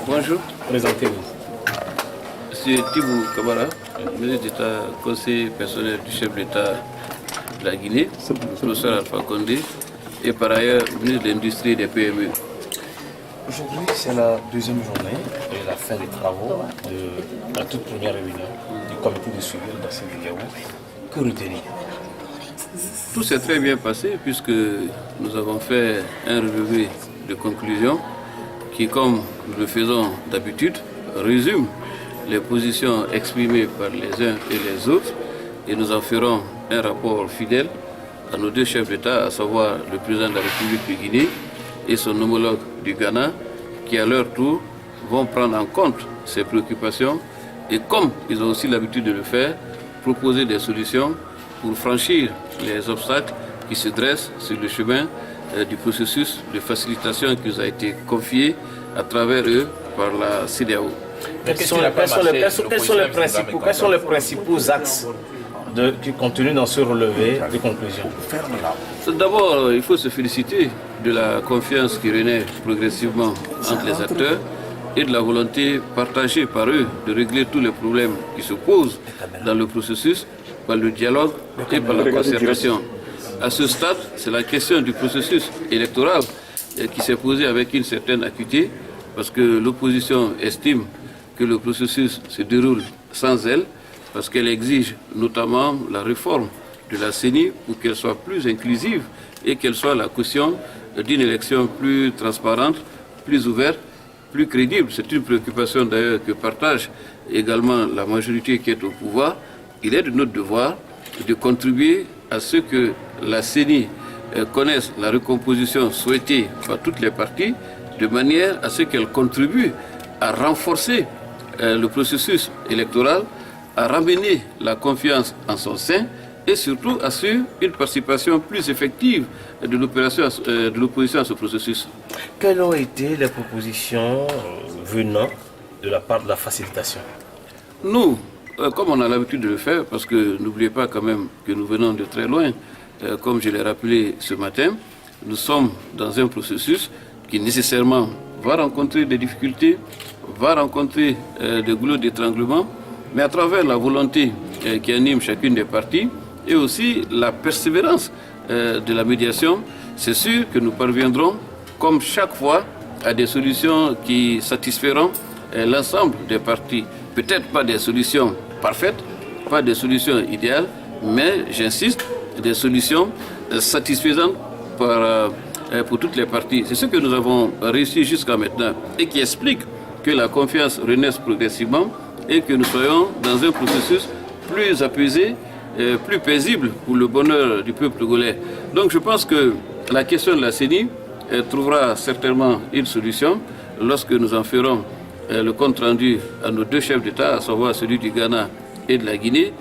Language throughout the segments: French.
Bonjour. Présentez-vous. Monsieur Tibou Kabara, ministre d'État, conseiller personnel du chef d'État de la Guinée, professeur Alpha Condé, et par ailleurs ministre de l'Industrie et des PME. Aujourd'hui, c'est la deuxième journée et la fin des travaux de la toute première réunion du comité de suivi de la vidéo. Que retenir? Tout s'est très bien passé puisque nous avons fait un relevé de conclusion qui, comme nous le faisons d'habitude, résume les positions exprimées par les uns et les autres, et nous en ferons un rapport fidèle à nos deux chefs d'État, à savoir le président de la République de Guinée et son homologue du Ghana, qui à leur tour vont prendre en compte ces préoccupations et, comme ils ont aussi l'habitude de le faire, proposer des solutions pour franchir les obstacles qui se dressent sur le chemin du processus de facilitation qui nous a été confié à travers eux par la CEDEAO. Quels sont les principaux axes qui contenus dans ce relevé de conclusion? D'abord, il faut se féliciter de la confiance qui renaît progressivement entre les acteurs et de la volonté partagée par eux de régler tous les problèmes qui se posent dans le processus par le dialogue et par la concertation. À ce stade, c'est la question du processus électoral qui s'est posée avec une certaine acuité, parce que l'opposition estime que le processus se déroule sans elle, parce qu'elle exige notamment la réforme de la CENI pour qu'elle soit plus inclusive et qu'elle soit la caution d'une élection plus transparente, plus ouverte, plus crédible. C'est une préoccupation d'ailleurs que partage également la majorité qui est au pouvoir. Il est de notre devoir de contribuer à ce que la CENI connaisse la recomposition souhaitée par toutes les parties, de manière à ce qu'elle contribue à renforcer le processus électoral, à ramener la confiance en son sein et surtout assurer une participation plus effective de l'opposition à ce processus. Quelles ont été les propositions venant de la part de la facilitation? Nous, comme on a l'habitude de le faire, parce que n'oubliez pas quand même que nous venons de très loin, comme je l'ai rappelé ce matin, nous sommes dans un processus qui nécessairement va rencontrer des difficultés, va rencontrer des goulots d'étranglement, mais à travers la volonté qui anime chacune des parties et aussi la persévérance de la médiation, c'est sûr que nous parviendrons, comme chaque fois, à des solutions qui satisferont l'ensemble des parties. Peut-être pas des solutions parfaites, pas des solutions idéales, mais j'insiste, des solutions satisfaisantes pour toutes les parties. C'est ce que nous avons réussi jusqu'à maintenant et qui explique que la confiance renaisse progressivement et que nous soyons dans un processus plus apaisé, plus paisible pour le bonheur du peuple togolais. Donc je pense que la question de la CENI trouvera certainement une solution lorsque nous en ferons le compte rendu à nos deux chefs d'État, à savoir celui du Ghana et de la Guinée,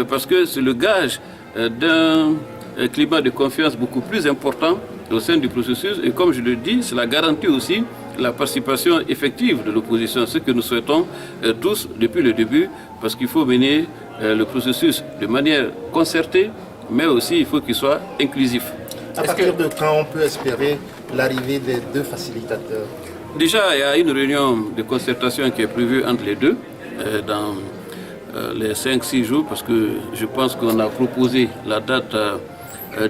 parce que c'est le gage d'un climat de confiance beaucoup plus important au sein du processus. Et comme je le dis, cela garantit aussi la participation effective de l'opposition, ce que nous souhaitons tous depuis le début, parce qu'il faut mener le processus de manière concertée, mais aussi il faut qu'il soit inclusif. À partir de quand on peut espérer l'arrivée des deux facilitateurs? Déjà, il y a une réunion de concertation qui est prévue entre les deux dans les 5-6 jours, parce que je pense qu'on a proposé la date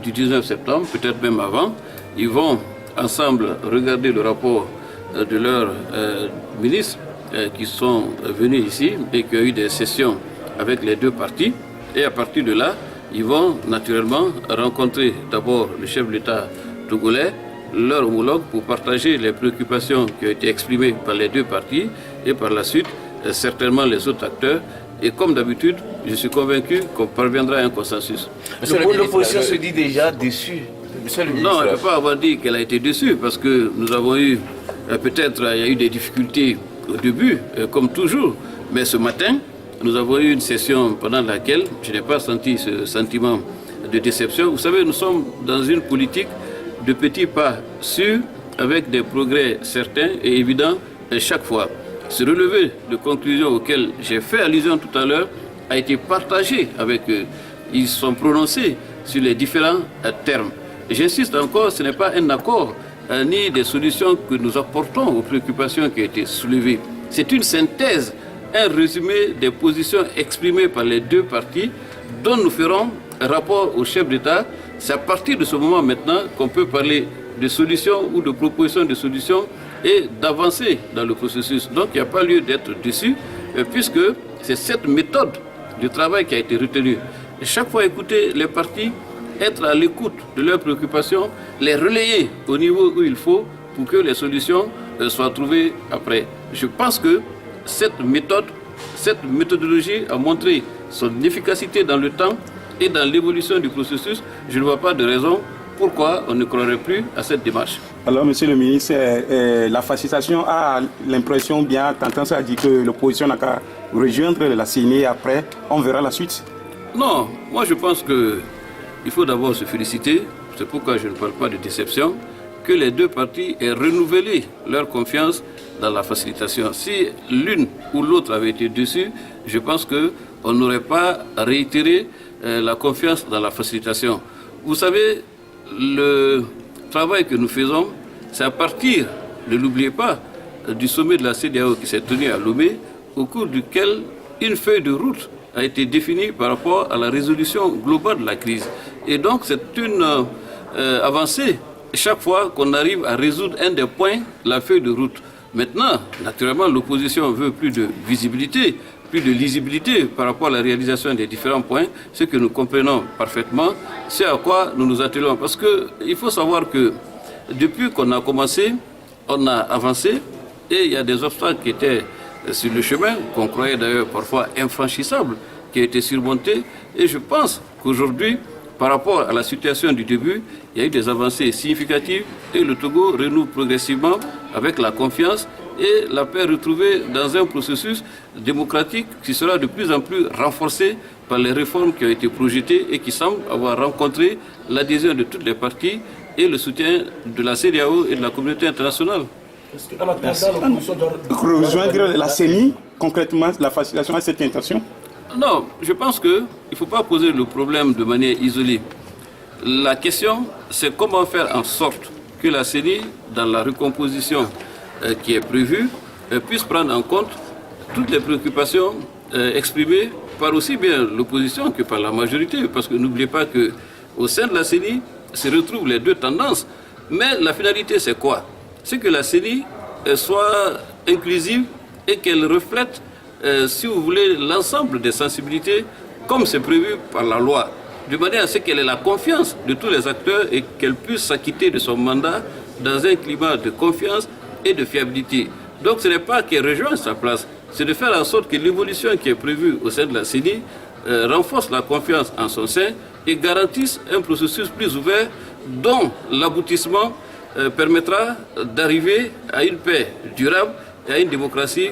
du 19 septembre, peut-être même avant. Ils vont ensemble regarder le rapport de leurs ministres qui sont venus ici et qui ont eu des sessions avec les deux parties. Et à partir de là, ils vont naturellement rencontrer d'abord le chef de l'État togolais, leur homologue, pour partager les préoccupations qui ont été exprimées par les deux parties et par la suite, certainement les autres acteurs. Et comme d'habitude, je suis convaincu qu'on parviendra à un consensus. L'opposition se dit déjà déçue. Non, elle ne peut pas avoir dit qu'elle a été déçue parce que nous avons eu, peut-être il y a eu des difficultés au début, comme toujours. Mais ce matin, nous avons eu une session pendant laquelle je n'ai pas senti ce sentiment de déception. Vous savez, nous sommes dans une politique de petits pas sûrs avec des progrès certains et évidents chaque fois. Ce relevé de conclusions auquel j'ai fait allusion tout à l'heure a été partagé avec eux. Ils sont prononcés sur les différents termes. J'insiste encore, ce n'est pas un accord ni des solutions que nous apportons aux préoccupations qui ont été soulevées. C'est une synthèse, un résumé des positions exprimées par les deux parties dont nous ferons un rapport au chef d'État. C'est à partir de ce moment maintenant qu'on peut parler de solutions ou de propositions de solutions et d'avancer dans le processus. Donc il n'y a pas lieu d'être déçu puisque c'est cette méthode de travail qui a été retenue. Et chaque fois écouter les partis, être à l'écoute de leurs préoccupations, les relayer au niveau où il faut pour que les solutions soient trouvées après. Je pense que cette méthodologie a montré son efficacité dans le temps et dans l'évolution du processus. Je ne vois pas de raison pourquoi on ne croirait plus à cette démarche. Alors, monsieur le ministre, la facilitation a l'impression, bien tendance à dire que l'opposition n'a qu'à rejoindre la CENI et après, on verra la suite. Non, moi je pense qu'il faut d'abord se féliciter, c'est pourquoi je ne parle pas de déception, que les deux parties aient renouvelé leur confiance dans la facilitation. Si l'une ou l'autre avait été déçue, je pense qu'on n'aurait pas réitéré la confiance dans la facilitation. Vous savez, le travail que nous faisons, c'est à partir, ne l'oubliez pas, du sommet de la CEDEAO qui s'est tenu à Lomé, au cours duquel une feuille de route a été définie par rapport à la résolution globale de la crise. Et donc c'est une avancée chaque fois qu'on arrive à résoudre un des points de la feuille de route. Maintenant, naturellement, l'opposition veut plus de visibilité, plus de lisibilité par rapport à la réalisation des différents points, ce que nous comprenons parfaitement, c'est à quoi nous nous attelons. Parce qu'il faut savoir que depuis qu'on a commencé, on a avancé et il y a des obstacles qui étaient sur le chemin, qu'on croyait d'ailleurs parfois infranchissables, qui ont été surmontés. Et je pense qu'aujourd'hui, par rapport à la situation du début, il y a eu des avancées significatives et le Togo renoue progressivement avec la confiance et la paix retrouvée dans un processus démocratique qui sera de plus en plus renforcé par les réformes qui ont été projetées et qui semblent avoir rencontré l'adhésion de toutes les parties et le soutien de la CEDEAO et de la communauté internationale. Rejoindre la CENI, concrètement, la facilitation à cette intention? Non, je pense qu'il ne faut pas poser le problème de manière isolée. La question, c'est comment faire en sorte que la CENI, dans la recomposition qui est prévue, puisse prendre en compte toutes les préoccupations exprimées par aussi bien l'opposition que par la majorité. Parce que n'oubliez pas qu'au sein de la CENI se retrouvent les deux tendances. Mais la finalité, c'est quoi? C'est que la CENI soit inclusive et qu'elle reflète, si vous voulez, l'ensemble des sensibilités comme c'est prévu par la loi, de manière à ce qu'elle ait la confiance de tous les acteurs et qu'elle puisse s'acquitter de son mandat dans un climat de confiance et de fiabilité. Donc ce n'est pas qu'elle rejoigne sa place, c'est de faire en sorte que l'évolution qui est prévue au sein de la CENI renforce la confiance en son sein et garantisse un processus plus ouvert dont l'aboutissement permettra d'arriver à une paix durable et à une démocratie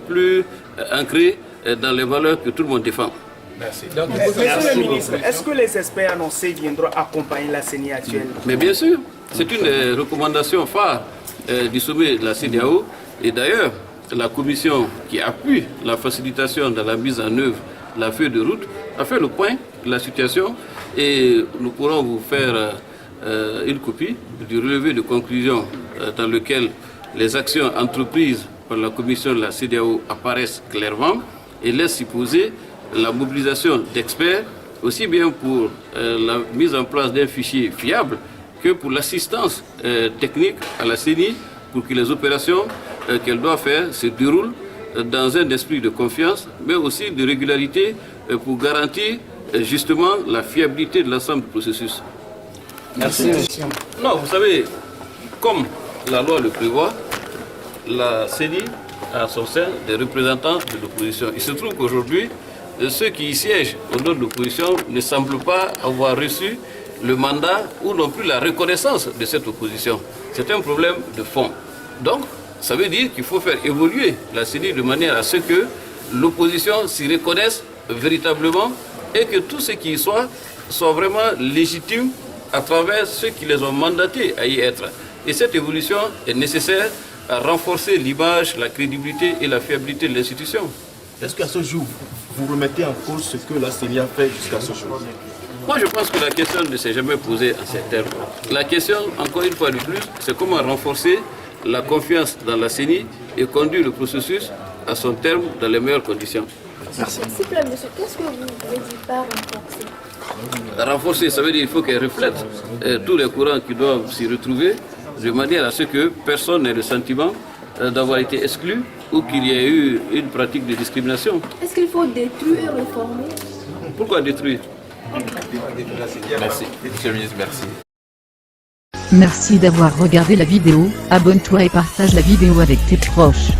plus ancrée dans les valeurs que tout le monde défend. Merci. Monsieur le ministre, est-ce que les experts annoncés viendront accompagner la CENI actuelle? Mais bien sûr, c'est une des recommandations phares du sommet de la CEDEAO. Et d'ailleurs, la commission qui appuie la facilitation dans la mise en œuvre de la feuille de route a fait le point de la situation et nous pourrons vous faire une copie du relevé de conclusion dans lequel les actions entreprises par la commission de la CEDEAO apparaissent clairement et laissent supposer la mobilisation d'experts, aussi bien pour la mise en place d'un fichier fiable que pour l'assistance technique à la CENI pour que les opérations qu'elle doit faire se déroulent dans un esprit de confiance, mais aussi de régularité pour garantir justement la fiabilité de l'ensemble du processus. Merci. Non, vous savez, comme la loi le prévoit, la CENI a à son sein des représentants de l'opposition. Il se trouve qu'aujourd'hui, ceux qui y siègent au nom de l'opposition ne semblent pas avoir reçu le mandat ou non plus la reconnaissance de cette opposition. C'est un problème de fond. Donc, ça veut dire qu'il faut faire évoluer la CENI de manière à ce que l'opposition s'y reconnaisse véritablement et que tout ce qui y soit vraiment légitime à travers ceux qui les ont mandatés à y être. Et cette évolution est nécessaire à renforcer l'image, la crédibilité et la fiabilité de l'institution. Est-ce qu'à ce jour, vous remettez en cause ce que la CENI a fait jusqu'à ce jour? Moi, je pense que la question ne s'est jamais posée en ces termes. La question, encore une fois de plus, c'est comment renforcer la confiance dans la CENI et conduire le processus à son terme dans les meilleures conditions. Merci. S'il vous plaît, monsieur, qu'est-ce que vous voulez dire par renforcer? Renforcer, ça veut dire qu'il faut qu'elle reflète tous les courants qui doivent s'y retrouver, de manière à ce que personne n'ait le sentiment d'avoir été exclu ou qu'il y ait eu une pratique de discrimination. Est-ce qu'il faut détruire et réformer? Pourquoi détruire? Merci. Monsieur le ministre, merci. Merci d'avoir regardé la vidéo, abonne-toi et partage la vidéo avec tes proches.